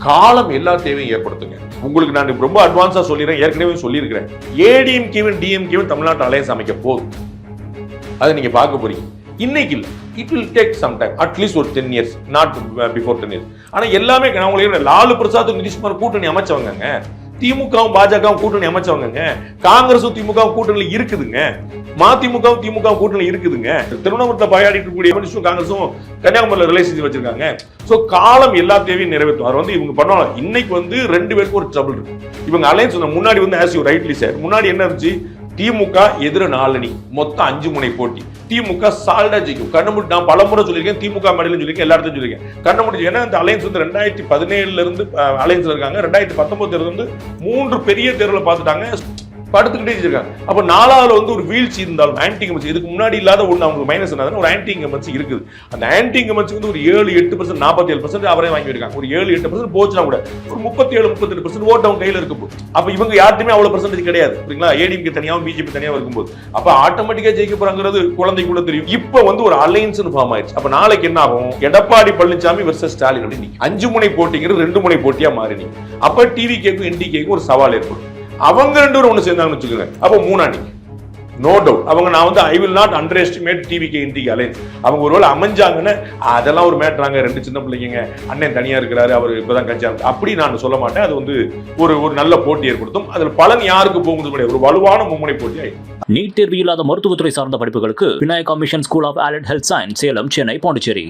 காலம் எல்லா தேவையும் ஏற்படுத்துங்க. உங்களுக்கு நான் ரொம்ப அட்வான்ஸா சொல்லிடுறேன், ஏற்கனவே சொல்லியிருக்கிறேன். ஏடிஎம்கேவும் டிஎம்கேவும் தமிழ்நாட்டு அலையன்ஸ் அமைக்க போதும். அதை நீங்க பார்க்க போறீங்க. இன்னைக்கு இல்ல, it will take some time, at least ஒரு 10 years, நாட் பிஃபோர் 10 years. ஆனா எல்லாமே நான் உங்களுக்கு லாலு பிரசாத் நிதிஷ்குமார் கூட்டணி அமைச்சவங்க, திமுகவும் பாஜகவும் கூட்டணி அமைச்சவங்க, காங்கிரஸும் திமுகவும் கூட்டணி இருக்குதுங்க, மதிமுகவும் திமுக கூட்டணி இருக்குதுங்க. திருவண்ணாமலை பாயாடிட்டு இருக்கக்கூடிய காங்கிரஸும் கன்னியாகுமரியில் ரிலேஷன்ஷிப் வச்சிருக்காங்க. சோ காலம் எல்லா தேவையும் நிறைவேற்றும். அது வந்து இவங்க பண்ணுவாங்க. இன்னைக்கு வந்து ரெண்டு பேருக்கும் ஒரு ட்ரபிள் இருக்கு. இவங்க அலையன்ஸ் முன்னாடி வந்து ஆஸ் யூ ரைட்லி சார், முன்னாடி என்ன இருந்துச்சு, திமுக எதிர 4 அணி, மொத்தம் 5 முனை போட்டி. திமுக சால்டா ஜெயிக்கும். கண்ணமுடி நான் பலமுறை சொல்லியிருக்கேன், திமுக மேடையிலும் சொல்லியிருக்கேன், எல்லா இடத்தையும் சொல்லியிருக்கேன். கண்ணமுடி ஏன்னா இந்த அலையன்ஸ் வந்து 2017 இருந்து அலையன்ஸ்ல இருக்காங்க. 2019 இருந்து 3 பெரிய தேர்தலை பார்த்துட்டாங்க, படுத்துக்கிட்டே இருக்காங்க. அப்ப 4வது வந்து ஒரு வீழ்ச்சி இருந்தாலும் ஆன்டி இன்கம்பன்சி, இதுக்கு முன்னாடி இல்லாத ஒண்ணு அவங்களுக்கு மைனஸ் என்னதுன்னா ஒரு ஆன்டி இன்கம்பன்சி இருக்குது. அந்த ஆன்டி இன்கம்பன்சி வந்து ஒரு 7-8%, 47% அவரே வாங்கி இருக்காங்க. ஒரு 7-8% போச்சுனா கூட ஒரு 37-38% ஓட்டு அவங்க கையில இருக்கு. அப்ப இவங்க யார்ட்டுமே அவ்வளவு பெர்சன்டேஜ் கிடையாது. சரிங்களா? ஏடிஎம்கே தனியாவும் பிஜேபி தனியாவும் இருக்கும்போது அப்ப ஆட்டோமேட்டிக்கா ஜெயிக்க போறாங்கிறது குழந்தை கூட தெரியும். இப்ப வந்து ஒரு அலையன்ஸ் ஃபார்ம் ஆயிடுச்சு. அப்ப நாளைக்கு என்ன ஆகும், எடப்பாடி பழனிசாமி வெர்சஸ் ஸ்டாலின் அப்படின்னு 5 முனை போட்டிங்கிறது 2 முனை போட்டியா மாறி. அப்ப டிவிகேக்கும் என்டிகேக்கும் ஒரு சவால் ஏற்படும். அவங்க 2 பேரும் ஒண்ணு சேர்ந்தாங்கன்னு வச்சுக்கோங்க, அப்ப 3 அணி, நோ டவுட். அவங்க நான் வந்து I will not under estimate TVK NTK alliance. அவங்க ஒருவேளை அமைஞ்சாங்கன்னு அதெல்லாம் ஒரு மேட்டராங்க, 2 சின்ன பிள்ளைங்க, அண்ணன் தனியா இருக்கிறாரு, அவர் இப்பதான் கட்சி அப்படி நான் சொல்ல மாட்டேன். அது வந்து ஒரு நல்ல போட்டி ஏற்படுத்தும். அதுல பலன் யாருக்கு போகுது கிடையாது, ஒரு வலுவான மும்முனை போட்டி ஆயிடும். நீட் தேர்வு இல்லாத மருத்துவத்துறை சார்ந்த படிப்புகளுக்கு Vinayaka mission school of allied health science, Salem, Chennai, Pondicherry.